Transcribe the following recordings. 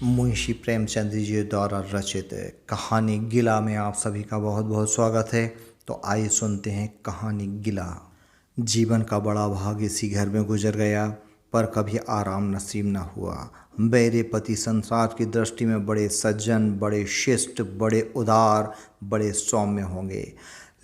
मुंशी प्रेमचंद जी द्वारा रचित कहानी गिला में आप सभी का बहुत बहुत स्वागत है। तो आइए सुनते हैं कहानी गिला। जीवन का बड़ा भाग इसी घर में गुजर गया, पर कभी आराम नसीब न हुआ। मेरे पति संसार की दृष्टि में बड़े सज्जन, बड़े शिष्ट, बड़े उदार, बड़े सौम्य होंगे,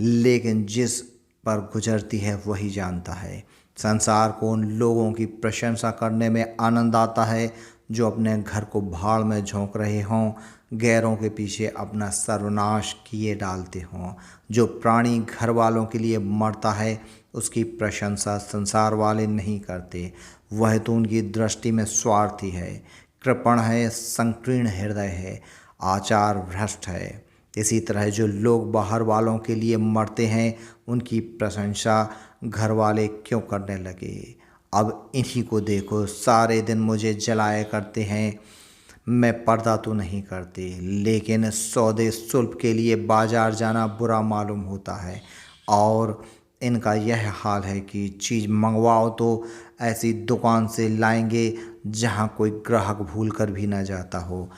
लेकिन जिस पर गुजरती है वही जानता है। संसार को उन लोगों की प्रशंसा करने में आनंद आता है जो अपने घर को भाड़ में झोंक रहे हों, गैरों के पीछे अपना सर्वनाश किए डालते हों। जो प्राणी घर वालों के लिए मरता है उसकी प्रशंसा संसार वाले नहीं करते। वह तो उनकी दृष्टि में स्वार्थी है, कृपण है, संकीर्ण हृदय है, आचार भ्रष्ट है। इसी तरह जो लोग बाहर वालों के लिए मरते हैं उनकी प्रशंसा घर वाले क्यों करने लगे। अब इन्हीं को देखो, सारे दिन मुझे जलाया करते हैं। मैं पर्दा तो नहीं करती, लेकिन सौदे सुल्फ के लिए बाजार जाना बुरा मालूम होता है। और इनका यह हाल है कि चीज़ मंगवाओ तो ऐसी दुकान से लाएंगे जहां कोई ग्राहक भूल कर भी ना जाता हो।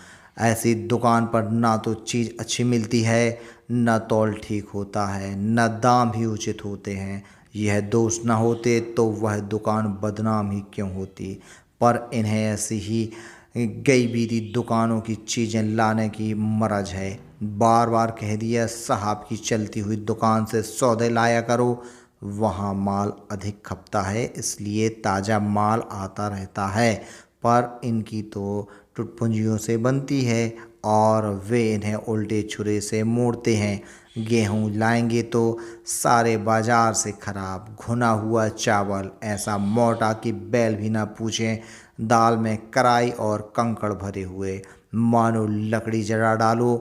ऐसी दुकान पर ना तो चीज़ अच्छी मिलती है, न तौल ठीक होता है, न दाम भी उचित होते हैं। यह दोष न होते तो वह दुकान बदनाम ही क्यों होती। पर इन्हें ऐसी ही गई बीती दुकानों की चीज़ें लाने की मरज है। बार बार कह दिया साहब की चलती हुई दुकान से सौदे लाया करो, वहाँ माल अधिक खपता है, इसलिए ताज़ा माल आता रहता है। पर इनकी तो टुटपुंजियों से बनती है और वे इन्हें उल्टे छुरे से मोड़ते हैं। गेहूँ लाएंगे तो सारे बाजार से खराब घुना हुआ चावल, ऐसा मोटा कि बैल भी ना पूछें। दाल में कराई और कंकड़ भरे हुए, मानो लकड़ी जला डालो,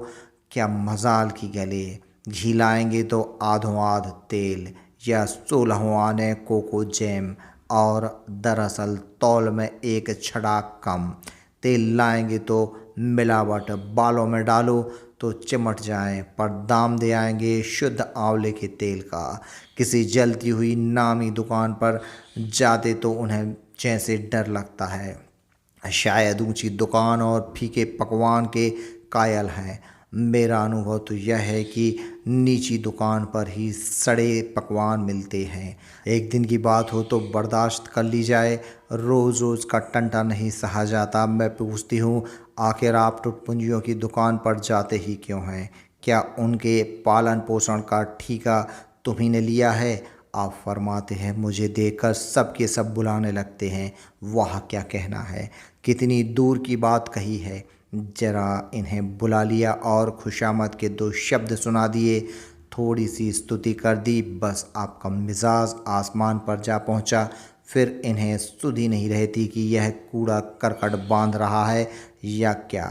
क्या मजाल की गले। घी लाएंगे तो आधों आध तेल या 16 आने कोको जैम, और दरअसल तौल में एक छड़ा कम। तेल लाएंगे तो मिलावट, बालों में डालो तो चिमट जाएं, पर दाम दे आएंगे शुद्ध आंवले के तेल का। किसी जलती हुई नामी दुकान पर जाते तो उन्हें जैसे डर लगता है, शायद ऊंची दुकान और फीके पकवान के कायल हैं। मेरा अनुभव तो यह है कि नीची दुकान पर ही सड़े पकवान मिलते हैं। एक दिन की बात हो तो बर्दाश्त कर ली जाए, रोज़ रोज़ का टंटा नहीं सहा जाता। मैं पूछती हूँ, आखिर आप टुटपुंजियों की दुकान पर जाते ही क्यों हैं? क्या उनके पालन पोषण का ठेका तुम्ही ने लिया है? आप फरमाते हैं, मुझे देखकर सब के सब बुलाने लगते हैं। वाह क्या कहना है, कितनी दूर की बात कही है। जरा इन्हें बुला लिया और खुशामद के 2 शब्द सुना दिए, थोड़ी सी स्तुति कर दी, बस आपका मिजाज आसमान पर जा पहुंचा। फिर इन्हें सुधि नहीं रहती कि यह कूड़ा करकट बांध रहा है या क्या।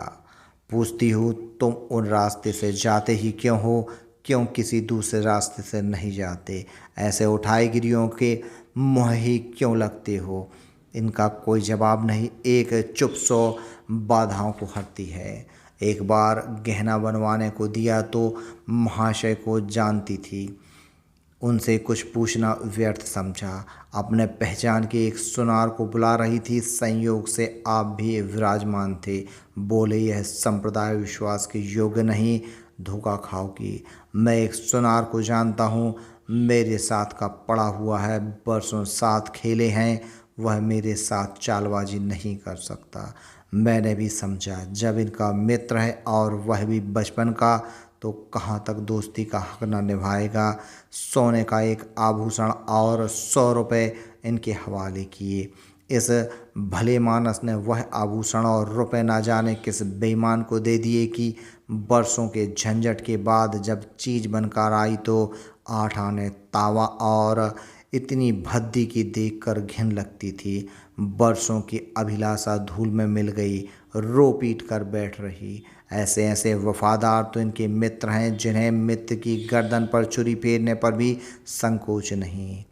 पूछती हूँ, तुम उन रास्ते से जाते ही क्यों हो? क्यों किसी दूसरे रास्ते से नहीं जाते? ऐसे उठाईगिरियों के मुँह ही क्यों लगते हो? इनका कोई जवाब नहीं, एक चुप सो बाधाओं को हरती है। एक बार गहना बनवाने को दिया तो महाशय को जानती थी, उनसे कुछ पूछना व्यर्थ समझा। अपने पहचान के एक सुनार को बुला रही थी, संयोग से आप भी विराजमान थे। बोले, यह संप्रदाय विश्वास के योग्य नहीं, धोखा खाओगी। मैं एक सुनार को जानता हूँ, मेरे साथ का पड़ा हुआ है, बरसों साथ खेले हैं, वह मेरे साथ चालबाजी नहीं कर सकता। मैंने भी समझा, जब इनका मित्र है और वह भी बचपन का, तो कहाँ तक दोस्ती का हक न निभाएगा। सोने का एक आभूषण और 100 रुपये इनके हवाले किए। इस भले मानस ने वह आभूषण और रुपए ना जाने किस बेईमान को दे दिए कि बरसों के झंझट के बाद जब चीज़ बनकर आई तो 8 आने तावा और इतनी भद्दी की देखकर घिन लगती थी। बरसों की अभिलाषा धूल में मिल गई, रो पीट कर बैठ रही। ऐसे ऐसे वफादार तो इनके मित्र हैं जिन्हें मित्र की गर्दन पर छुरी फेरने पर भी संकोच नहीं।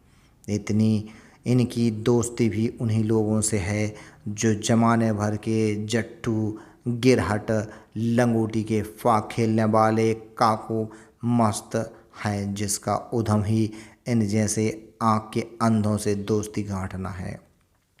इतनी इनकी दोस्ती भी उन्हीं लोगों से है जो जमाने भर के जट्टू, गिरहट, लंगोटी के फाक खेलने वाले काको मस्त हैं, जिसका उधम ही इन जैसे आँख के अंधों से दोस्ती गांठना है।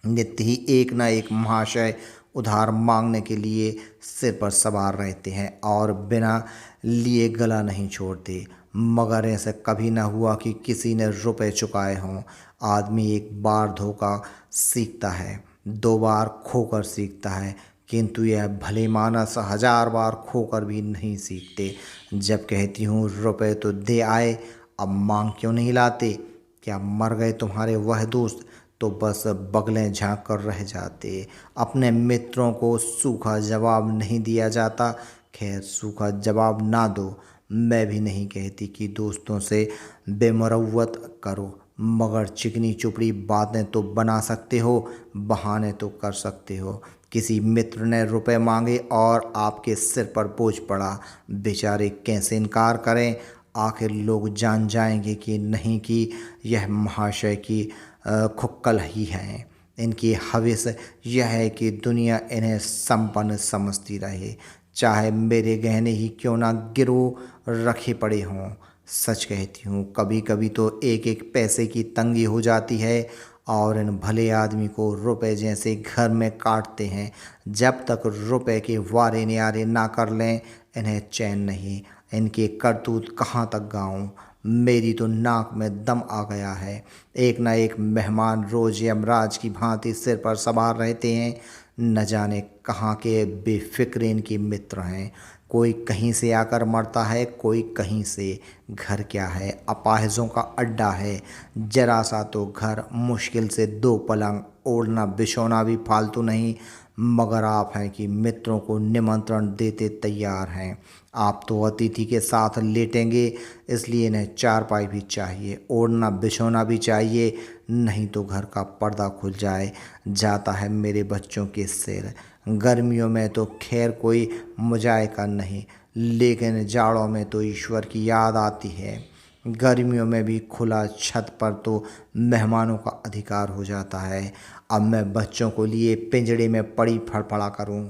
नित्य ही एक न एक महाशय उधार मांगने के लिए सिर पर सवार रहते हैं और बिना लिए गला नहीं छोड़ते। मगर ऐसा कभी ना हुआ कि किसी ने रुपए चुकाए हों। आदमी एक बार धोखा सीखता है, 2 बार खोकर सीखता है, किंतु यह भले मानस 1000 बार खोकर भी नहीं सीखते। जब कहती हूँ रुपए तो दे आए, अब मांग क्यों नहीं लाते? क्या मर गए तुम्हारे वह दोस्त? तो बस बगलें झांक कर रह जाते। अपने मित्रों को सूखा जवाब नहीं दिया जाता। खैर, सूखा जवाब ना दो। मैं भी नहीं कहती कि दोस्तों से बेमुरौवत करो, मगर चिकनी चुपड़ी बातें तो बना सकते हो, बहाने तो कर सकते हो। किसी मित्र ने रुपए मांगे और आपके सिर पर बोझ पड़ा, बेचारे कैसे इनकार करें? आखिर लोग जान जाएंगे कि नहीं कि यह महाशय की खुक्कल ही हैं। इनकी हविस यह है कि दुनिया इन्हें संपन्न समझती रहे, चाहे मेरे गहने ही क्यों ना गिरो रखे पड़े हों। सच कहती हूँ, कभी कभी तो एक एक पैसे की तंगी हो जाती है और इन भले आदमी को रुपए जैसे घर में काटते हैं। जब तक रुपए के वारे न्यारे ना कर लें, इन्हें चैन नहीं। इनके करतूत कहाँ तक गाऊं? मेरी तो नाक में दम आ गया है। एक ना एक मेहमान रोज यमराज की भांति सिर पर सवार रहते हैं। न जाने कहाँ के बेफिक्र इनके मित्र हैं। कोई कहीं से आकर मरता है, कोई कहीं से। घर क्या है? अपाहिजों का अड्डा है। जरा सा तो घर, मुश्किल से 2 पलंग, ओढ़ना बिछौना भी फालतू नहीं। मगर आप हैं कि मित्रों को निमंत्रण देते तैयार हैं। आप तो अतिथि के साथ लेटेंगे, इसलिए इन्हें चारपाई भी चाहिए, ओढ़ना बिछौना भी चाहिए, नहीं तो घर का पर्दा खुल जाता है मेरे बच्चों के सिर। गर्मियों में तो खैर कोई मुजायका नहीं, लेकिन जाड़ों में तो ईश्वर की याद आती है। गर्मियों में भी खुला छत पर तो मेहमानों का अधिकार हो जाता है। अब मैं बच्चों को लिए पिंजड़े में पड़ी फड़फड़ा करूं?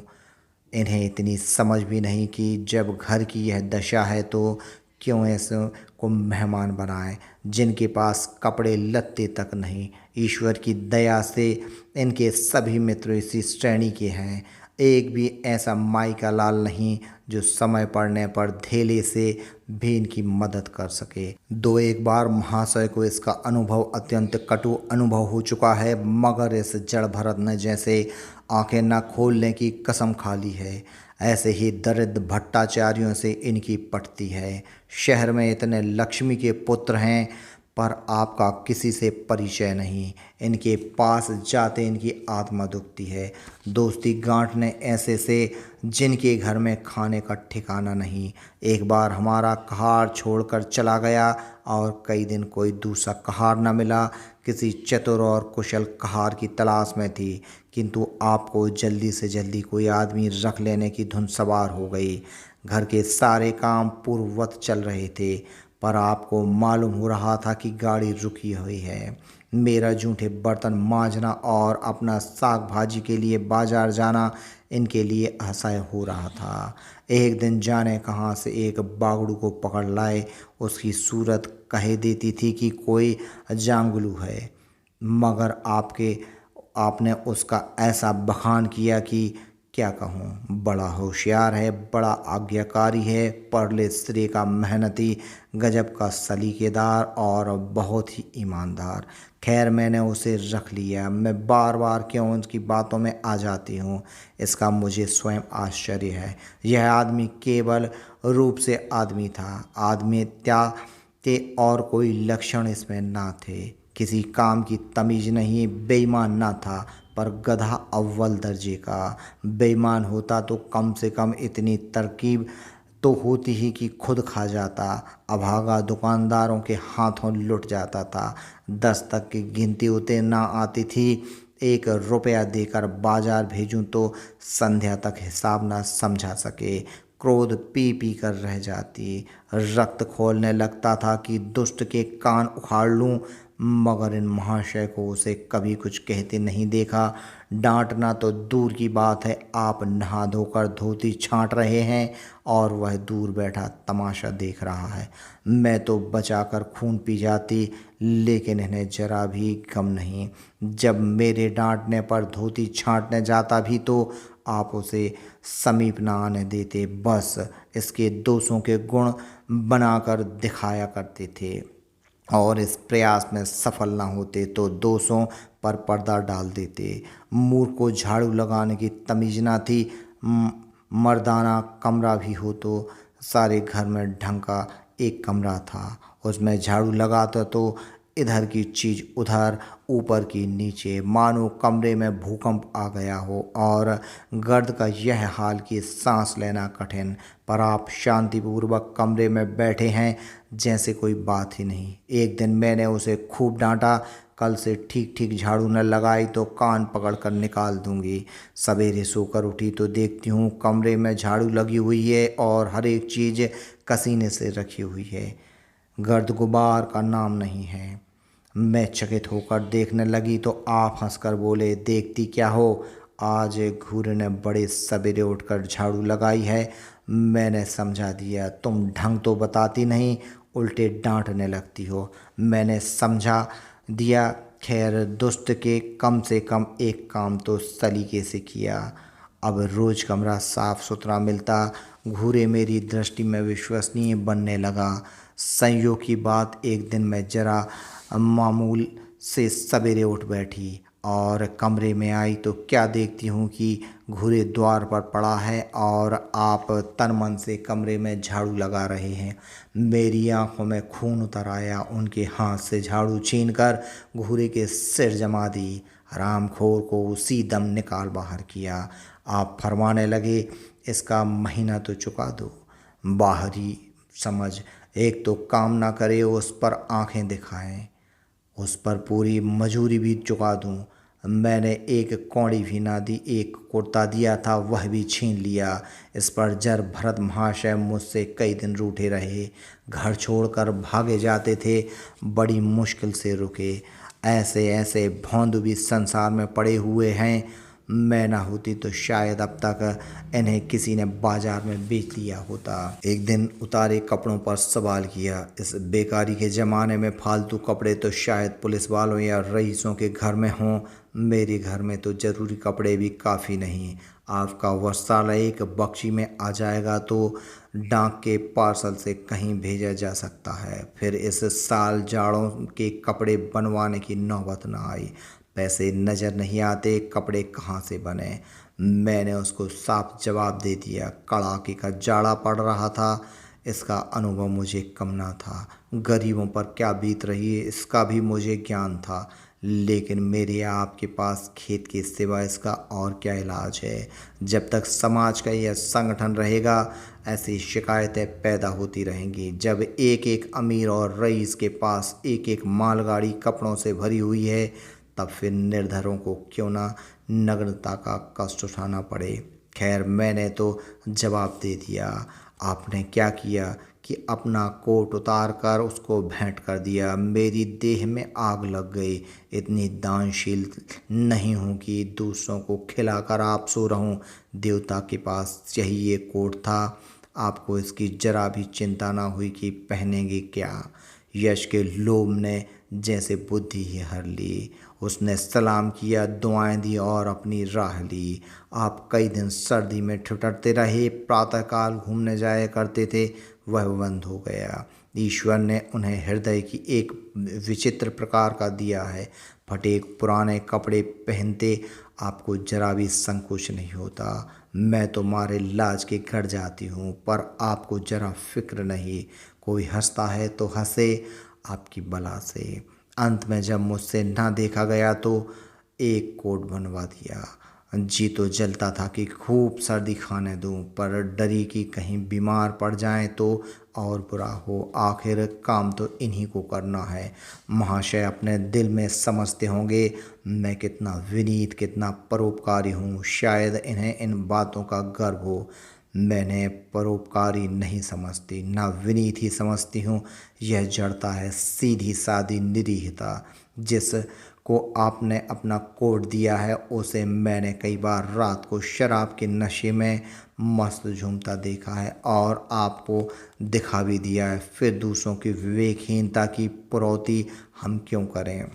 इन्हें इतनी समझ भी नहीं कि जब घर की यह दशा है तो क्यों ऐसे को मेहमान बनाएं जिनके पास कपड़े लत्ते तक नहीं। ईश्वर की दया से इनके सभी मित्र इसी श्रेणी के हैं। एक भी ऐसा माई का लाल नहीं जो समय पड़ने पर धेले से भी इनकी मदद कर सके। 2-1 बार महाशय को इसका अनुभव अत्यंत कटु अनुभव हो चुका है, मगर इस जड़ भरत ने जैसे आंखें न खोलने की कसम खा ली है, ऐसे ही दरिद्र भट्टाचार्यों से इनकी पटती है। शहर में इतने लक्ष्मी के पुत्र हैं, पर आपका किसी से परिचय नहीं। इनके पास जाते इनकी आत्मा दुखती है। दोस्ती गांठने ऐसे से जिनके घर में खाने का ठिकाना नहीं। एक बार हमारा कहार छोड़कर चला गया और कई दिन कोई दूसरा कहार न मिला। किसी चतुर और कुशल कहार की तलाश में थी, किंतु आपको जल्दी से जल्दी कोई आदमी रख लेने की धुन सवार हो गई। घर के सारे काम पूर्ववत चल रहे थे, पर आपको मालूम हो रहा था कि गाड़ी रुकी हुई है। मेरा जूठे बर्तन मांजना और अपना साग भाजी के लिए बाजार जाना इनके लिए असह्य हो रहा था। एक दिन जाने कहाँ से एक बागड़ू को पकड़ लाए। उसकी सूरत कह देती थी कि कोई जांगलू है, मगर आपने उसका ऐसा बखान किया कि क्या कहूँ। बड़ा होशियार है, बड़ा आज्ञाकारी है, परले सिरे का मेहनती, गजब का सलीकेदार और बहुत ही ईमानदार। खैर, मैंने उसे रख लिया। मैं बार बार क्यों उसकी बातों में आ जाती हूँ, इसका मुझे स्वयं आश्चर्य है। यह आदमी केवल रूप से आदमी था, आदमित्या के और कोई लक्षण इसमें ना थे। किसी काम की तमीज नहीं, बेईमान ना था, पर गधा अव्वल दर्जे का। बेईमान होता तो कम से कम इतनी तरकीब तो होती ही कि खुद खा जाता, अभागा दुकानदारों के हाथों लुट जाता था। 10 तक की गिनती उते ना आती थी। 1 रुपया देकर बाजार भेजूं तो संध्या तक हिसाब ना समझा सके। क्रोध पी पी कर रह जाती, रक्त खोलने लगता था कि दुष्ट के कान उखाड़ लूं, मगर इन महाशय को उसे कभी कुछ कहते नहीं देखा। डांटना तो दूर की बात है, आप नहा धोकर धोती छांट रहे हैं और वह दूर बैठा तमाशा देख रहा है। मैं तो बचाकर खून पी जाती, लेकिन इन्हें जरा भी गम नहीं। जब मेरे डांटने पर धोती छांटने जाता भी तो आप उसे समीप न आने देते, बस इसके दोषों के गुण बनाकर दिखाया करते थे और इस प्रयास में सफल न होते तो दोषों पर पर्दा डाल देते। मूर्ख को झाड़ू लगाने की तमीज ना थी। मर्दाना कमरा भी हो तो सारे घर में ढंग का एक कमरा था, उसमें झाड़ू लगाता तो इधर की चीज उधर, ऊपर की नीचे, मानो कमरे में भूकंप आ गया हो। और गर्द का यह हाल कि सांस लेना कठिन, पर आप शांतिपूर्वक कमरे में बैठे हैं जैसे कोई बात ही नहीं। एक दिन मैंने उसे खूब डांटा, कल से ठीक ठीक झाड़ू न लगाई तो कान पकड़ कर निकाल दूंगी। सवेरे सोकर उठी तो देखती हूँ कमरे में झाड़ू लगी हुई है और हर एक चीज़ कसीने से रखी हुई है, गर्द गुबार का नाम नहीं है। मैं चकित होकर देखने लगी तो आप हंसकर बोले, देखती क्या हो, आज घूरे ने बड़े सवेरे उठकर झाड़ू लगाई है। मैंने समझा दिया, तुम ढंग तो बताती नहीं, उल्टे डांटने लगती हो। मैंने समझा दिया, खैर दुष्ट के कम से कम एक काम तो सलीके से किया। अब रोज कमरा साफ सुथरा मिलता, घूरे मेरी दृष्टि में विश्वसनीय बनने लगा। संयोग की बात, एक दिन मैं जरा मामूल से सवेरे उठ बैठी और कमरे में आई तो क्या देखती हूँ कि घूरे द्वार पर पड़ा है और आप तन मन से कमरे में झाड़ू लगा रहे हैं। मेरी आंखों में खून उतर आया। उनके हाथ से झाड़ू छीनकर घूरे के सिर जमा दी। हरामखोर को उसी दम निकाल बाहर किया। आप फरमाने लगे, इसका महीना तो चुका दो। बाहरी समझ, एक तो काम ना करे, उस पर आंखें दिखाएं, उस पर पूरी मजूरी भी चुका दूं। मैंने एक कौड़ी भी ना दी, एक कुर्ता दिया था वह भी छीन लिया। इस पर जर भरत महाशय मुझसे कई दिन रूठे रहे, घर छोड़कर भागे जाते थे, बड़ी मुश्किल से रुके। ऐसे ऐसे भोंदू भी संसार में पड़े हुए हैं, मैं ना होती तो शायद अब तक इन्हें किसी ने बाजार में बेच लिया होता। एक दिन उतारे कपड़ों पर सवाल किया, इस बेकारी के ज़माने में फालतू कपड़े तो शायद पुलिस वालों या रईसों के घर में हों, मेरे घर में तो ज़रूरी कपड़े भी काफ़ी नहीं। आपका वस्त्रालय एक बक्शी में आ जाएगा तो डाक के पार्सल से कहीं भेजा जा सकता है। फिर इस साल जाड़ों के कपड़े बनवाने की नौबत न आई। पैसे नज़र नहीं आते, कपड़े कहाँ से बने। मैंने उसको साफ जवाब दे दिया। कड़ाके का जाड़ा पड़ रहा था, इसका अनुभव मुझे कम ना था। गरीबों पर क्या बीत रही है इसका भी मुझे ज्ञान था, लेकिन मेरे आपके पास खेत के सिवा इसका और क्या इलाज है। जब तक समाज का यह संगठन रहेगा ऐसी शिकायतें पैदा होती रहेंगी। जब एक एक अमीर और रईस के पास एक एक मालगाड़ी कपड़ों से भरी हुई है, तब फिर निर्धरों को क्यों ना नग्नता का कष्ट उठाना पड़े। खैर, मैंने तो जवाब दे दिया। आपने क्या किया कि अपना कोट उतार कर उसको भेंट कर दिया। मेरी देह में आग लग गई। इतनी दानशील नहीं हूँ कि दूसरों को खिलाकर आप सो रहूं। देवता के पास यही ये कोट था, आपको इसकी जरा भी चिंता ना हुई कि पहनेंगे क्या। यश के लोभ ने जैसे बुद्धि ही हर ली। उसने सलाम किया, दुआएं दी और अपनी राह ली। आप कई दिन सर्दी में ठिठुरते रहे, प्रातःकाल घूमने जाया करते थे, वह बंद हो गया। ईश्वर ने उन्हें हृदय की एक विचित्र प्रकार का दिया है। फटे पुराने कपड़े पहनते आपको जरा भी संकोच नहीं होता। मैं तो मारे लाज के घर जाती हूँ, पर आपको जरा फिक्र नहीं। कोई हंसता है तो हंसे आपकी बला से। अंत में जब मुझसे ना देखा गया तो एक कोट बनवा दिया। जी तो जलता था कि खूब सर्दी खाने दूं, पर डरी कि कहीं बीमार पड़ जाएं तो और बुरा हो। आखिर काम तो इन्हीं को करना है। महाशय अपने दिल में समझते होंगे मैं कितना विनीत, कितना परोपकारी हूँ। शायद इन्हें इन बातों का गर्व हो। मैंने परोपकारी नहीं समझती, ना विनीत ही समझती हूँ। यह जड़ता है सीधी सादी निरीहता। जिस को आपने अपना कोड दिया है उसे मैंने कई बार रात को शराब के नशे में मस्त झूमता देखा है और आपको दिखा भी दिया है। फिर दूसरों की विवेकहीनता की पुरौती हम क्यों करें?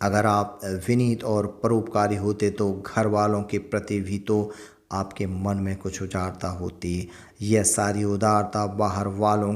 अगर आप विनीत और परोपकारी होते तो घर वालों के प्रति भी तो आपके मन में कुछ उदारता होती। यह सारी उदारता बाहर वालों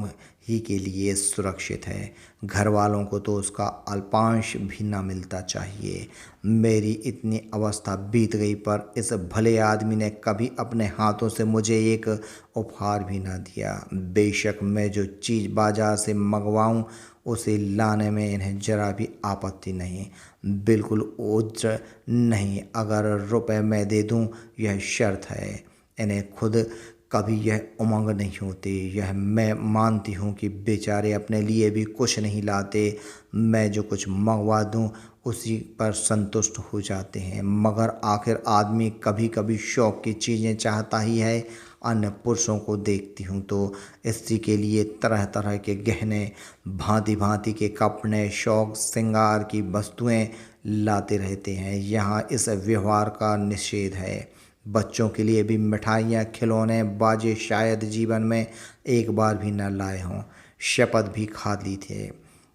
ही के लिए सुरक्षित है, घर वालों को तो उसका अल्पांश भी ना मिलता चाहिए। मेरी इतनी अवस्था बीत गई पर इस भले आदमी ने कभी अपने हाथों से मुझे एक उपहार भी ना दिया। बेशक मैं जो चीज़ बाजार से मंगवाऊं उसे लाने में इन्हें जरा भी आपत्ति नहीं, बिल्कुल उज्र नहीं। अगर रुपए मैं दे दूं यह शर्त है। इन्हें खुद कभी यह उमंग नहीं होती। यह मैं मानती हूँ कि बेचारे अपने लिए भी कुछ नहीं लाते, मैं जो कुछ मंगवा दूँ उसी पर संतुष्ट हो जाते हैं। मगर आखिर आदमी कभी कभी शौक़ की चीज़ें चाहता ही है। अन्य पुरुषों को देखती हूँ तो स्त्री के लिए तरह तरह के गहने, भांति भांति के कपड़े, शौक श्रृंगार की वस्तुएं लाते रहते हैं। यहाँ इस व्यवहार का निषेध है। बच्चों के लिए भी मिठाइयाँ, खिलौने, बाजे शायद जीवन में एक बार भी न लाए हों। शपथ भी खा ली थे।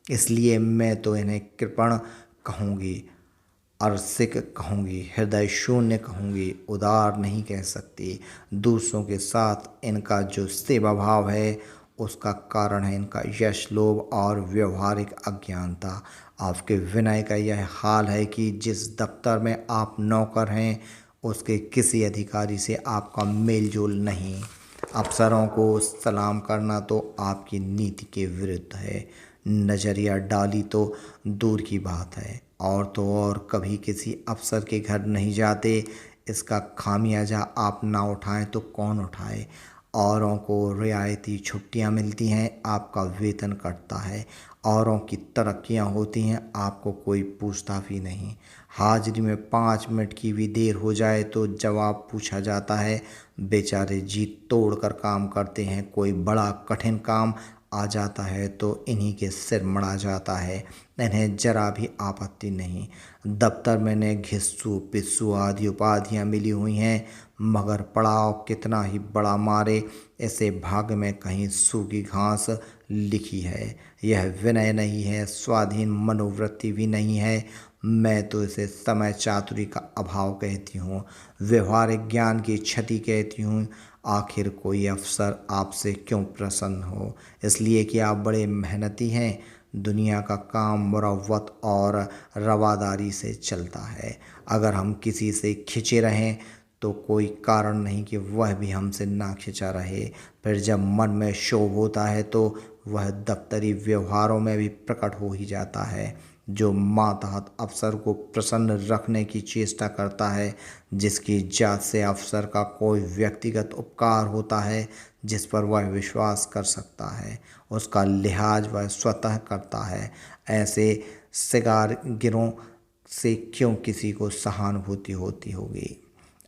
इसलिए मैं तो इन्हें कृपण कहूँगी, अरसिक कहूँगी, हृदय शून्य कहूँगी, उदार नहीं कह सकती। दूसरों के साथ इनका जो सेवा भाव है उसका कारण है इनका यश लोभ और व्यवहारिक अज्ञानता। आपके विनय का यह हाल है कि जिस दफ्तर में आप नौकर हैं उसके किसी अधिकारी से आपका मेल जोल नहीं। अफसरों को सलाम करना तो आपकी नीति के विरुद्ध है। नज़रिया डाली तो दूर की बात है, और तो और कभी किसी अफसर के घर नहीं जाते। इसका खामियाजा आप ना उठाएं तो कौन उठाए? औरों को रियायती छुट्टियां मिलती हैं, आपका वेतन कटता है। औरों की तरक्कियां होती हैं, आपको कोई पूछता भी नहीं। हाजिरी में 5 मिनट की भी देर हो जाए तो जवाब पूछा जाता है। बेचारे जी तोड़ कर काम करते हैं, कोई बड़ा कठिन काम आ जाता है तो इन्हीं के सिर मड़ा जाता है। इन्हें जरा भी आपत्ति नहीं। दफ्तर में इन्हें घिस्सू पिस्सू आदि उपाधियाँ मिली हुई हैं, मगर पड़ाव कितना ही बड़ा मारे ऐसे भाग्य में कहीं सूखी घास लिखी है। यह विनय नहीं है, स्वाधीन मनोवृत्ति भी नहीं है। मैं तो इसे समय चातुरी का अभाव कहती हूँ, व्यवहारिक ज्ञान की क्षति कहती हूँ। आखिर कोई अफसर आपसे क्यों प्रसन्न हो? इसलिए कि आप बड़े मेहनती हैं। दुनिया का काम मुरव्वत और रवादारी से चलता है। अगर हम किसी से खिंचे रहें तो कोई कारण नहीं कि वह भी हमसे ना खिंचा रहे। फिर जब मन में क्षोभ होता है तो वह दफ्तरी व्यवहारों में भी प्रकट हो ही जाता है। जो मातहत अफसर को प्रसन्न रखने की चेष्टा करता है, जिसकी जात से अफसर का कोई व्यक्तिगत उपकार होता है जिस पर वह विश्वास कर सकता है, उसका लिहाज वह स्वतः करता है, ऐसे सिगारगिरों से क्यों किसी को सहानुभूति होती होगी?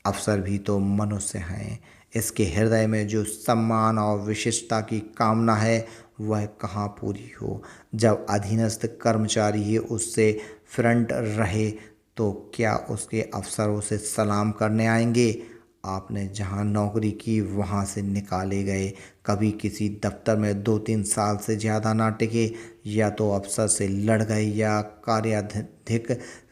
अफसर भी तो मनुष्य हैं। इसके हृदय में जो सम्मान और विशिष्टता की कामना है वह कहाँ पूरी हो? जब अधीनस्थ कर्मचारी ही उससे फ्रंट रहे तो क्या उसके अफसर उसे सलाम करने आएंगे? आपने जहाँ नौकरी की वहाँ से निकाले गए, कभी किसी दफ्तर में 2-3 साल से ज़्यादा ना टिके, या तो अफसर से लड़ गए या कार्याधिक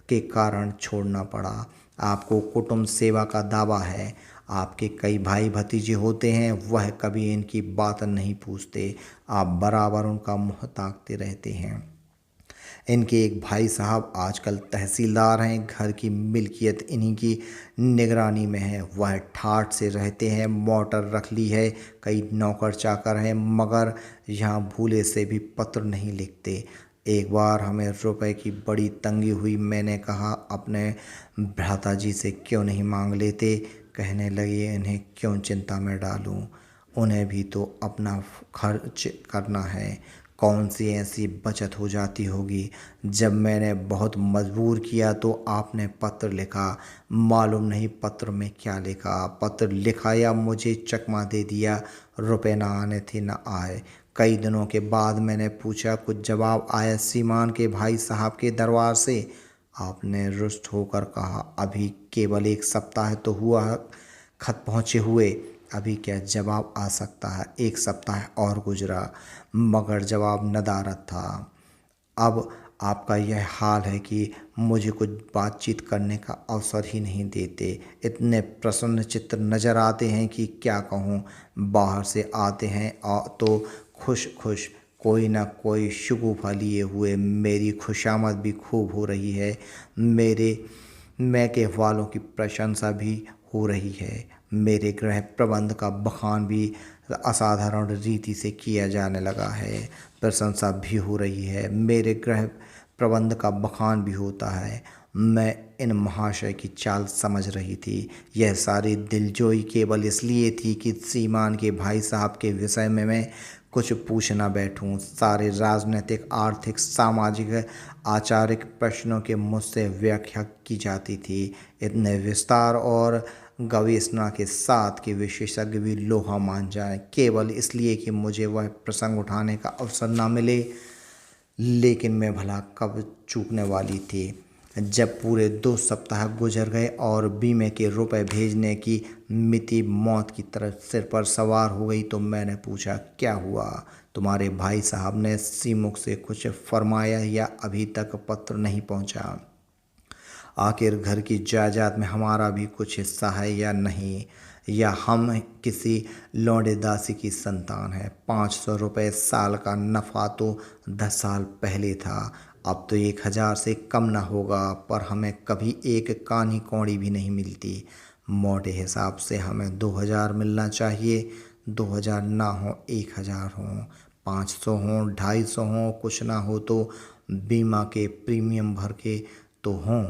के कारण छोड़ना पड़ा। आपको कुटुंब सेवा का दावा है। आपके कई भाई भतीजे होते हैं, वह कभी इनकी बात नहीं पूछते। आप बराबर उनका मुँह ताकते रहते हैं। इनके एक भाई साहब आजकल तहसीलदार हैं, घर की मिल्कियत इन्हीं की निगरानी में है। वह ठाठ से रहते हैं, मोटर रख ली है, कई नौकर चाकर हैं, मगर यहाँ भूले से भी पत्र नहीं लिखते। एक बार हमें रुपए की बड़ी तंगी हुई, मैंने कहा अपने भ्राता जी से क्यों नहीं मांग लेते? कहने लगे इन्हें क्यों चिंता में डालूं, उन्हें भी तो अपना खर्च करना है। कौन सी ऐसी बचत हो जाती होगी। जब मैंने बहुत मजबूर किया तो आपने पत्र लिखा। मालूम नहीं पत्र में क्या लिखा। पत्र लिखा या मुझे चकमा दे दिया। रुपए ना आने थे ना आए। कई दिनों के बाद मैंने पूछा, कुछ जवाब आया सीमान के भाई साहब के दरबार से। आपने रुष्ट होकर कहा, अभी केवल 1 सप्ताह तो हुआ खत पहुँचे हुए, अभी क्या जवाब आ सकता है। 1 सप्ताह और गुजरा मगर जवाब नदारद था। अब आपका यह हाल है कि मुझे कुछ बातचीत करने का अवसर ही नहीं देते। इतने प्रसन्न चित्त नज़र आते हैं कि क्या कहूँ। बाहर से आते हैं तो खुश खुश कोई ना कोई शगुफ़ा लिए हुए। मेरी खुशामद भी खूब हो रही है। मेरे मैके वालों की प्रशंसा भी हो रही है। मेरे गृह प्रबंध का बखान भी असाधारण रीति से किया जाने लगा है। प्रशंसा भी हो रही है। मेरे गृह प्रबंध का बखान भी होता है। मैं इन महाशय की चाल समझ रही थी। यह सारी दिलजोई केवल इसलिए थी कि सीमान के भाई साहब के विषय में मैं कुछ पूछना बैठूं। सारे राजनीतिक, आर्थिक, सामाजिक, आचारिक प्रश्नों के मुझसे व्याख्या की जाती थी इतने विस्तार और गवेषणा के साथ कि विशेषज्ञ भी लोहा मान जाएं, केवल इसलिए कि मुझे वह प्रसंग उठाने का अवसर न मिले। लेकिन मैं भला कब चूकने वाली थी। जब पूरे 2 सप्ताह गुजर गए और बीमे के रुपए भेजने की मिति मौत की तरफ सिर पर सवार हो गई तो मैंने पूछा, क्या हुआ? तुम्हारे भाई साहब ने सीमुख से कुछ फरमाया या अभी तक पत्र नहीं पहुंचा? आखिर घर की जायदाद में हमारा भी कुछ हिस्सा है या नहीं, या हम किसी लौंडे दासी की संतान है। 500 रुपये साल का नफ़ा तो 10 साल पहले था, अब तो 1,000 से कम न होगा। पर हमें कभी एक कानी कौड़ी भी नहीं मिलती। मोटे हिसाब से हमें 2,000 मिलना चाहिए। 2,000 ना हो, 1,000 हो, 500 हो, 250 हो, कुछ ना हो तो बीमा के प्रीमियम भर के तो हों।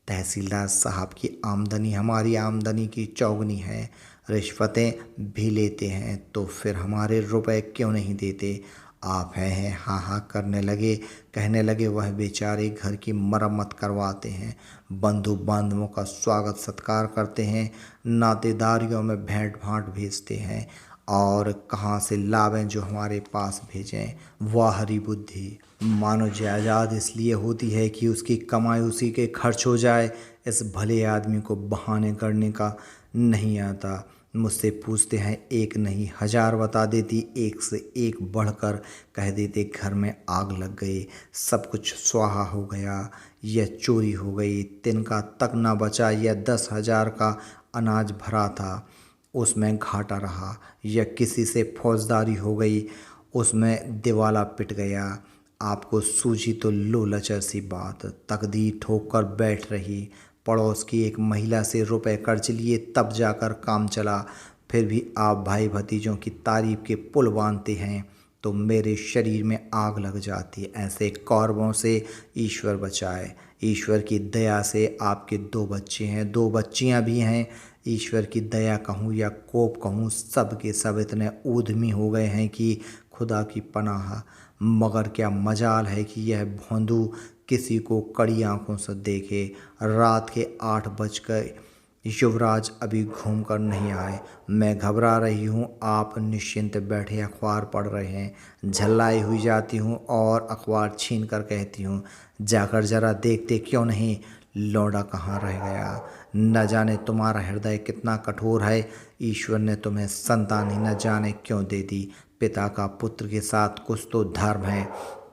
तहसीलदार साहब की आमदनी हमारी आमदनी की चौगुनी है। रिश्वतें भी लेते हैं तो फिर हमारे रुपए क्यों नहीं देते? आप हैं हाँ हाँ करने लगे। कहने लगे, वह बेचारे घर की मरम्मत करवाते हैं, बंधु बांधवों का स्वागत सत्कार करते हैं, नातेदारियों में भेंट भाट भेजते हैं, और कहाँ से लावें जो हमारे पास भेजें। वाह हरी बुद्धि! मानो जायदाद इसलिए होती है कि उसकी कमाई उसी के खर्च हो जाए। इस भले आदमी को बहाने करने का नहीं आता। मुझसे पूछते हैं, एक नहीं 1,000 बता देती, एक से एक बढ़कर कह देते घर में आग लग गई, सब कुछ स्वाहा हो गया, यह चोरी हो गई, तिनका तक ना बचा, यह 10,000 का अनाज भरा था उसमें घाटा रहा, या किसी से फौजदारी हो गई उसमें दिवाला पिट गया। आपको सूझी तो लो लचर सी बात, तकदीर ठोक कर बैठ रही। पड़ोस की एक महिला से रुपए कर्ज लिए तब जाकर काम चला। फिर भी आप भाई भतीजों की तारीफ के पुल बांधते हैं तो मेरे शरीर में आग लग जाती। ऐसे कौरवों से ईश्वर बचाए। ईश्वर की दया से आपके 2 बच्चे हैं, 2 बच्चियां भी हैं। ईश्वर की दया कहूँ या कोप कहूँ, सब के सब इतने ऊधमी हो गए हैं कि खुदा की पनाह। मगर क्या मजाल है कि यह भोंदू किसी को कड़ी आंखों से देखे। रात के 8 बज गए, युवराज अभी घूम कर नहीं आए। मैं घबरा रही हूँ, आप निश्चिंत बैठे अखबार पढ़ रहे हैं। झल्लाई हुई जाती हूँ और अखबार छीन कर कहती हूँ, जाकर जरा देखते क्यों नहीं, लौंडा कहाँ रह गया। न जाने तुम्हारा हृदय कितना कठोर है। ईश्वर ने तुम्हें संतान ही न जाने क्यों दे दी। पिता का पुत्र के साथ कुछ तो धर्म है।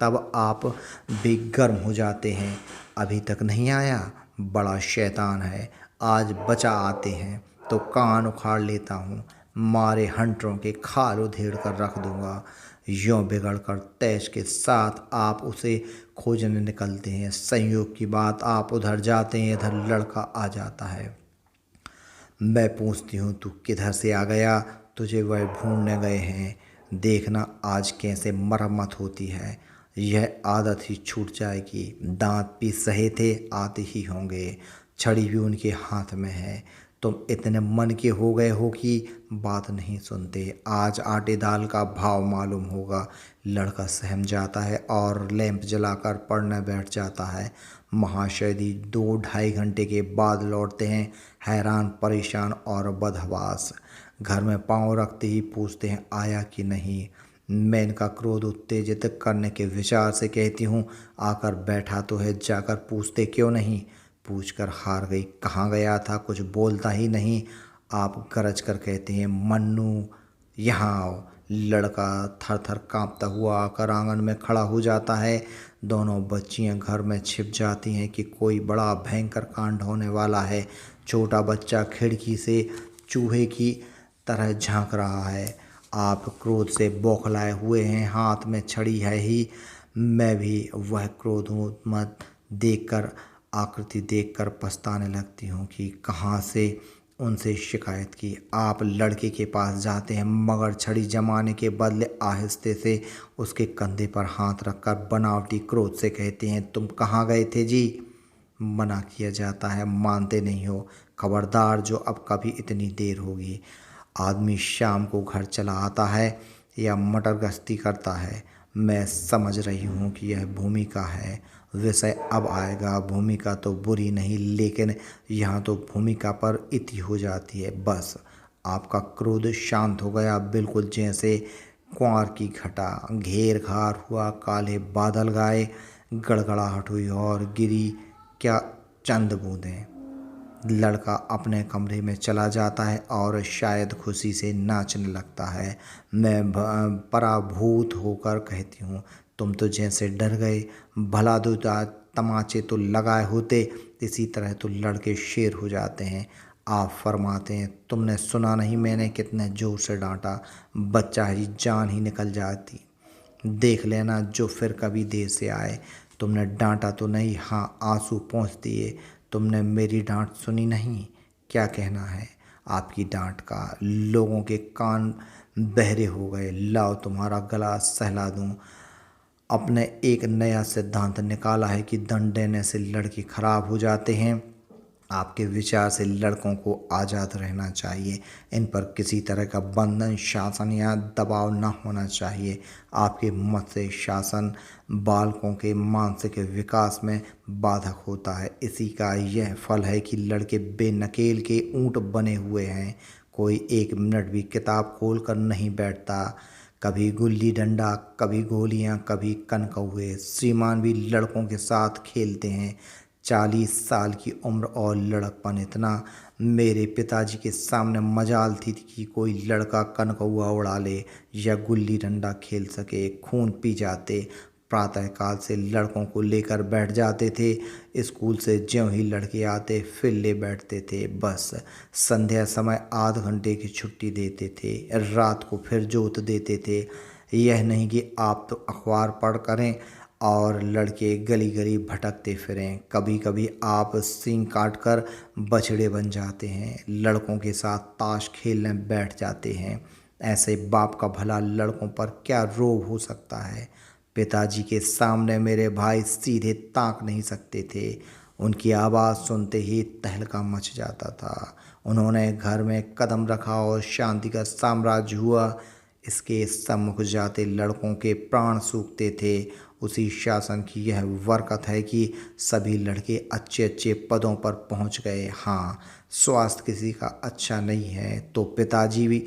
तब आप भी गर्म हो जाते हैं। अभी तक नहीं आया, बड़ा शैतान है। आज बचा आते हैं तो कान उखाड़ लेता हूँ, मारे हंटरों के खाल उधेड़ कर रख दूंगा। यों बिगड़ कर तेज के साथ आप उसे खोजने निकलते हैं। संयोग की बात, आप उधर जाते हैं, इधर लड़का आ जाता है। मैं पूछती हूँ, तू किधर से आ गया? तुझे वह ढूंढने गए हैं। देखना आज कैसे मरम्मत होती है। यह आदत ही छूट जाएगी। दांत भी सहे थे, आते ही होंगे। छड़ी भी उनके हाथ में है। तुम इतने मन के हो गए हो कि बात नहीं सुनते। आज आटे दाल का भाव मालूम होगा। लड़का सहम जाता है और लैंप जलाकर पढ़ने बैठ जाता है। महाशय जी 2-2.5 घंटे के बाद लौटते हैं, हैरान, परेशान और बदहवास। घर में पाँव रखते ही पूछते हैं आया कि नहीं। मैं इनका क्रोध उत्तेजित करने के विचार से कहती हूँ आकर बैठा तो है, जाकर पूछते क्यों नहीं। पूछकर हार गई। कहाँ गया था, कुछ बोलता ही नहीं। आप गरज कर कहते हैं मन्नू यहाँ आओ। लड़का थर थर कांपता हुआ आकर आंगन में खड़ा हो जाता है। दोनों बच्चियां घर में छिप जाती हैं कि कोई बड़ा भयंकर कांड होने वाला है। छोटा बच्चा खिड़की से चूहे की तरह झांक रहा है। आप क्रोध से बौखलाए हुए हैं, हाथ में छड़ी है ही। मैं भी वह क्रोधोन्मत्त देखकर, आकृति देखकर पछताने लगती हूँ कि कहाँ से उनसे शिकायत की। आप लड़के के पास जाते हैं मगर छड़ी जमाने के बदले आहिस्ते से उसके कंधे पर हाथ रखकर बनावटी क्रोध से कहते हैं तुम कहाँ गए थे जी। मना किया जाता है, मानते नहीं हो। खबरदार, जो अब कभी इतनी देर होगी। आदमी शाम को घर चला आता है या मटर गश्ती करता है। मैं समझ रही हूँ कि यह भूमिका है, विषय अब आएगा। भूमिका तो बुरी नहीं, लेकिन यहाँ तो भूमिका पर इति हो जाती है। बस आपका क्रोध शांत हो गया, बिल्कुल जैसे कुंवार की घटा। घेर घार हुआ, काले बादल गाए, गड़गड़ाहट हुई और गिरी क्या चंद बूंदें। लड़का अपने कमरे में चला जाता है और शायद खुशी से नाचने लगता है। मैं पराभूत होकर कहती हूँ तुम तो जैसे डर गए। भला दो तमाचे तो लगाए होते। इसी तरह तो लड़के शेर हो जाते हैं। आप फरमाते हैं तुमने सुना नहीं मैंने कितने जोर से डांटा। बच्चा ही जान ही निकल जाती। देख लेना जो फिर कभी देर से आए। तुमने डांटा तो नहीं, हाँ आंसू पोंछ दिए। तुमने मेरी डांट सुनी नहीं। क्या कहना है आपकी डांट का। लोगों के कान बहरे हो गए। लाओ तुम्हारा गला सहला दूं। अपने एक नया सिद्धांत निकाला है कि दंड देने से लड़के खराब हो जाते हैं। आपके विचार से लड़कों को आज़ाद रहना चाहिए। इन पर किसी तरह का बंधन, शासन या दबाव न होना चाहिए। आपके मत से शासन बालकों के मानसिक विकास में बाधक होता है। इसी का यह फल है कि लड़के बेनकेल के ऊँट बने हुए हैं। कोई 1 मिनट भी किताब खोल कर नहीं बैठता। कभी गुल्ली डंडा, कभी गोलियां, कभी कनकौए। श्रीमान भी लड़कों के साथ खेलते हैं। 40 साल की उम्र और लड़कपन इतना। मेरे पिताजी के सामने मजाल थी कि कोई लड़का कनकौआ उड़ा ले या गुल्ली डंडा खेल सके। खून पी जाते। प्रातःकाल से लड़कों को लेकर बैठ जाते थे। स्कूल से ज्यों ही लड़के आते फिर ले बैठते थे। बस संध्या समय आध घंटे की छुट्टी देते थे। रात को फिर जोत देते थे। यह नहीं कि आप तो अखबार पढ़ करें और लड़के गली गली भटकते फिरें। कभी कभी आप सींग काट कर बछड़े बन जाते हैं। लड़कों के साथ ताश खेलने बैठ जाते हैं। ऐसे बाप का भला लड़कों पर क्या रोब हो सकता है। पिताजी के सामने मेरे भाई सीधे ताक नहीं सकते थे। उनकी आवाज़ सुनते ही तहलका मच जाता था। उन्होंने घर में कदम रखा और शांति का साम्राज्य हुआ। इसके सम्मुख जाते लड़कों के प्राण सूखते थे। उसी शासन की यह बरकत है कि सभी लड़के अच्छे अच्छे पदों पर पहुंच गए। हाँ, स्वास्थ्य किसी का अच्छा नहीं है तो पिताजी भी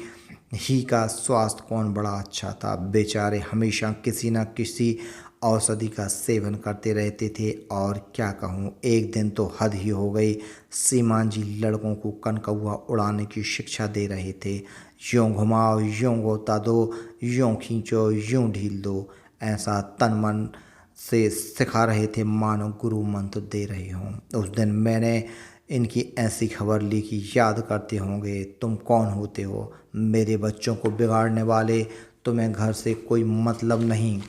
ही का स्वास्थ्य कौन बड़ा अच्छा था। बेचारे हमेशा किसी न किसी औषधि का सेवन करते रहते थे। और क्या कहूँ, एक दिन तो हद ही हो गई। श्रीमान जी लड़कों को कनकौआ उड़ाने की शिक्षा दे रहे थे। यूँ घुमाओ, यूँ गोता दो, यूँ खींचो, यूँ ढील दो। ऐसा तन मन से सिखा रहे थे मानो गुरु मंत्र दे रहे हों। उस दिन मैंने इनकी ऐसी खबर ली कि याद करते होंगे तुम कौन होते हो, मेरे बच्चों को बिगाड़ने वाले। तुम्हें घर से कोई मतलब नहीं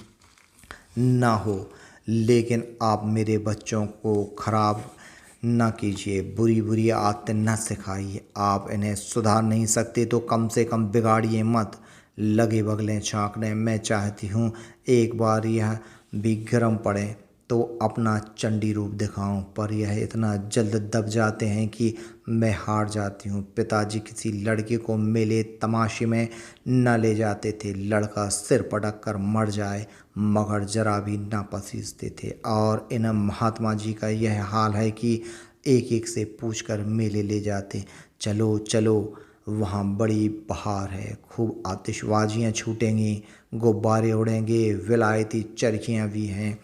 ना हो, लेकिन आप मेरे बच्चों को खराब ना कीजिए, बुरी बुरी आदतें न सिखाइए। आप इन्हें सुधार नहीं सकते तो कम से कम बिगाड़िए मत। लगे बगले झांकने। मैं चाहती हूँ एक बार यह भी गर्म पड़े। तो अपना चंडी रूप दिखाऊं, पर यह इतना जल्द दब जाते हैं कि मैं हार जाती हूँ। पिताजी किसी लड़के को मेले तमाशे में न ले जाते थे, लड़का सिर पटक कर मर जाए मगर जरा भी ना पसीजते थे। और इन महात्मा जी का यह हाल है कि एक एक से पूछकर मेले ले जाते, चलो चलो वहाँ बड़ी बहार है, खूब आतिशबाजियाँ छूटेंगी, गुब्बारे उड़ेंगे, विलायती चरखियाँ भी हैं,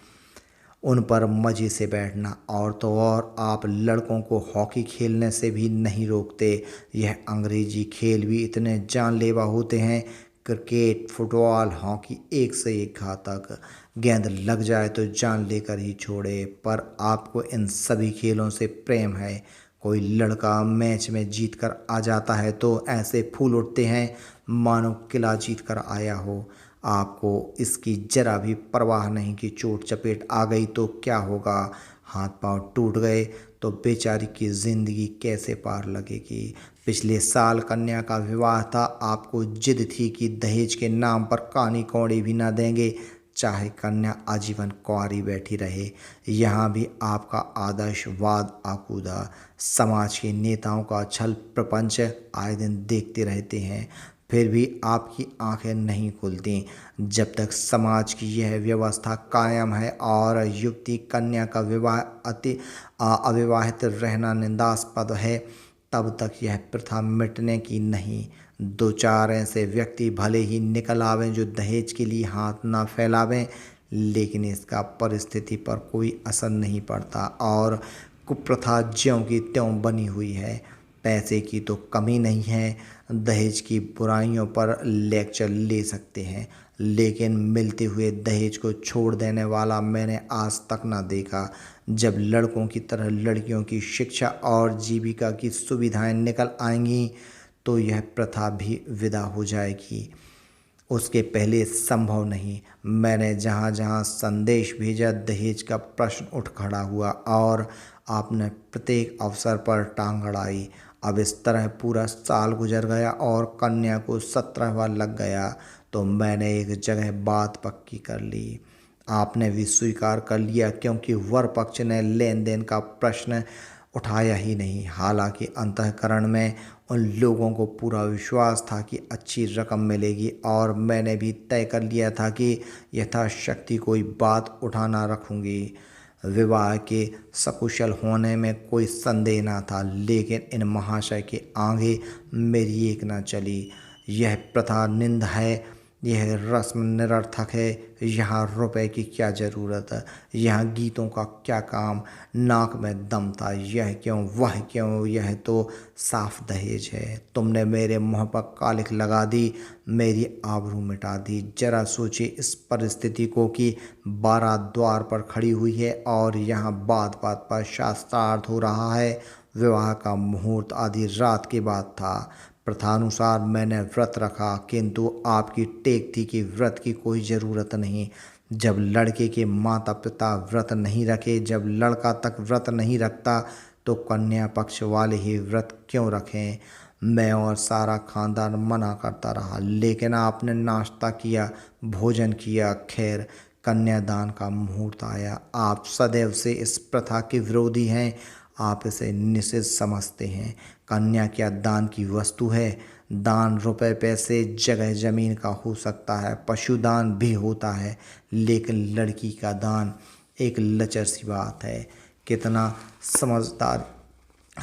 उन पर मज़े से बैठना। और तो और आप लड़कों को हॉकी खेलने से भी नहीं रोकते। यह अंग्रेजी खेल भी इतने जानलेवा होते हैं, क्रिकेट, फुटबॉल, हॉकी एक से एक घातक। गेंद लग जाए तो जान लेकर ही छोड़े। पर आपको इन सभी खेलों से प्रेम है। कोई लड़का मैच में जीत कर आ जाता है तो ऐसे फूल उठते हैं मानो किला जीत कर आया हो। आपको इसकी जरा भी परवाह नहीं कि चोट चपेट आ गई तो क्या होगा, हाथ पांव टूट गए तो बेचारी की जिंदगी कैसे पार लगेगी। पिछले साल कन्या का विवाह था, आपको जिद थी कि दहेज के नाम पर कानी कौड़ी भी ना देंगे, चाहे कन्या आजीवन कुंवारी बैठी रहे। यहाँ भी आपका आदर्शवाद आकूदा। समाज के नेताओं का छल प्रपंच आए दिन देखते रहते हैं, फिर भी आपकी आंखें नहीं खुलती। जब तक समाज की यह व्यवस्था कायम है और युवती कन्या का विवाह अविवाहित रहना निंदास्पद है, तब तक यह प्रथा मिटने की नहीं। दो चार ऐसे व्यक्ति भले ही निकल आवें जो दहेज के लिए हाथ ना फैलावें, लेकिन इसका परिस्थिति पर कोई असर नहीं पड़ता और कुप्रथा ज्यों की त्यों बनी हुई है। पैसे की तो कमी नहीं है, दहेज की बुराइयों पर लेक्चर ले सकते हैं, लेकिन मिलते हुए दहेज को छोड़ देने वाला मैंने आज तक ना देखा। जब लड़कों की तरह लड़कियों की शिक्षा और जीविका की सुविधाएं निकल आएंगी तो यह प्रथा भी विदा हो जाएगी, उसके पहले संभव नहीं। मैंने जहाँ जहाँ संदेश भेजा दहेज का प्रश्न उठ खड़ा हुआ और आपने प्रत्येक अवसर पर टांग अड़ाई। अब इस तरह पूरा साल गुजर गया और कन्या को 17वां लग गया तो मैंने एक जगह बात पक्की कर ली। आपने भी स्वीकार कर लिया, क्योंकि वर पक्ष ने लेन देन का प्रश्न उठाया ही नहीं। हालांकि अंतःकरण में उन लोगों को पूरा विश्वास था कि अच्छी रकम मिलेगी और मैंने भी तय कर लिया था कि यथाशक्ति कोई बात उठाना रखूंगी। विवाह के सकुशल होने में कोई संदेह न था, लेकिन इन महाशय के आगे मेरी एक न चली। यह प्रथा निंद है, यह रस्म निरर्थक है, यहाँ रुपए की क्या ज़रूरत है, यहाँ गीतों का क्या काम, नाक में दम था, यह क्यों वह क्यों, यह तो साफ दहेज है। तुमने मेरे मुँह पर कालिख लगा दी, मेरी आबरू मिटा दी। जरा सोचे इस परिस्थिति को कि 12 द्वार पर खड़ी हुई है और यहाँ बात बात पर शास्त्रार्थ हो रहा है। विवाह का मुहूर्त आधी रात के बाद था। प्रथानुसार मैंने व्रत रखा, किंतु आपकी टेक थी कि व्रत की कोई ज़रूरत नहीं। जब लड़के के माता पिता व्रत नहीं रखे, जब लड़का तक व्रत नहीं रखता, तो कन्या पक्ष वाले ही व्रत क्यों रखें। मैं और सारा खानदान मना करता रहा, लेकिन आपने नाश्ता किया, भोजन किया। खैर, कन्यादान का मुहूर्त आया। आप सदैव से इस प्रथा के विरोधी हैं, आप इसे निषिद्ध समझते हैं। कन्या क्या दान की वस्तु है? दान रुपए पैसे जगह ज़मीन का हो सकता है, पशुदान भी होता है, लेकिन लड़की का दान एक लचर सी बात है। कितना समझदार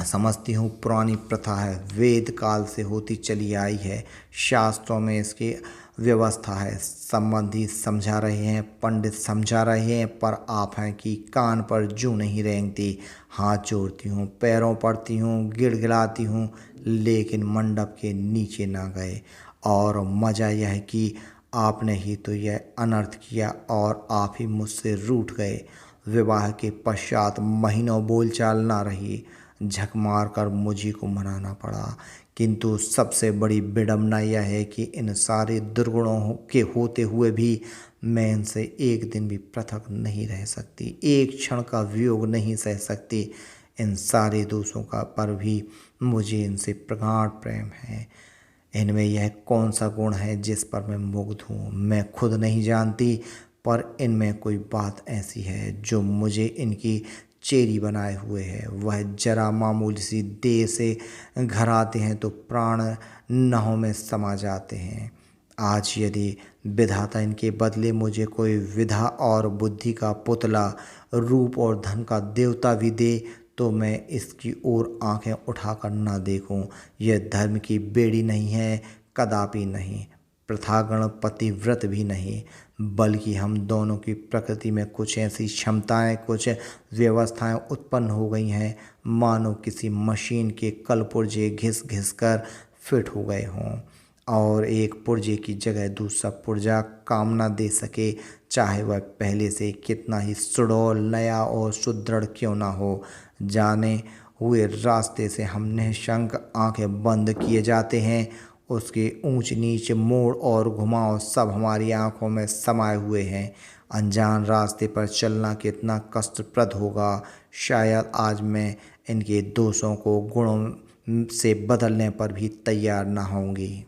समझती हूँ, पुरानी प्रथा है, वेद काल से होती चली आई है, शास्त्रों में इसकी व्यवस्था है। संबंधी समझा रहे हैं, पंडित समझा रहे हैं, पर आप हैं कि कान पर जूं नहीं रेंगती। हाथ जोड़ती हूँ, पैरों पड़ती हूँ, गिड़गिड़ाती हूँ, लेकिन मंडप के नीचे ना गए। और मज़ा यह है कि आपने ही तो यह अनर्थ किया और आप ही मुझसे रूठ गए। विवाह के पश्चात महीनों बोलचाल ना रही, झक मार कर मुझी को मनाना पड़ा। किंतु सबसे बड़ी विडंबना यह है कि इन सारे दुर्गुणों के होते हुए भी मैं इनसे एक दिन भी पृथक नहीं रह सकती, एक क्षण का वियोग नहीं सह सकती। इन सारे दोषों का पर भी मुझे इनसे प्रगाढ़ प्रेम है। इनमें यह कौन सा गुण है जिस पर मैं मुग्ध हूँ, मैं खुद नहीं जानती, पर इनमें कोई बात ऐसी है जो मुझे इनकी चेरी बनाए हुए है। वह जरा मामूली सी देर से घर आते हैं तो प्राण नाहों में समा जाते हैं। आज यदि विधाता इनके बदले मुझे कोई विधा और बुद्धि का पुतला, रूप और धन का देवता भी दे तो मैं इसकी ओर आंखें उठाकर ना देखूं। यह धर्म की बेड़ी नहीं है, कदापि नहीं। प्रथागण पतिव्रत भी नहीं, बल्कि हम दोनों की प्रकृति में कुछ ऐसी क्षमताएं, कुछ व्यवस्थाएं उत्पन्न हो गई हैं मानो किसी मशीन के कल पुर्जे घिस घिस कर फिट हो गए हों और एक पुर्जे की जगह दूसरा पुर्जा काम ना दे सके, चाहे वह पहले से कितना ही सुडौल, नया और सुदृढ़ क्यों ना हो। जाने हुए रास्ते से हम निःशंक आंखें बंद किए जाते हैं। उसके ऊंच नीच, मोड़ और घुमाव सब हमारी आंखों में समाये हुए हैं। अनजान रास्ते पर चलना कितना कष्टप्रद होगा। शायद आज मैं इनके दोषों को गुणों से बदलने पर भी तैयार ना होंगी।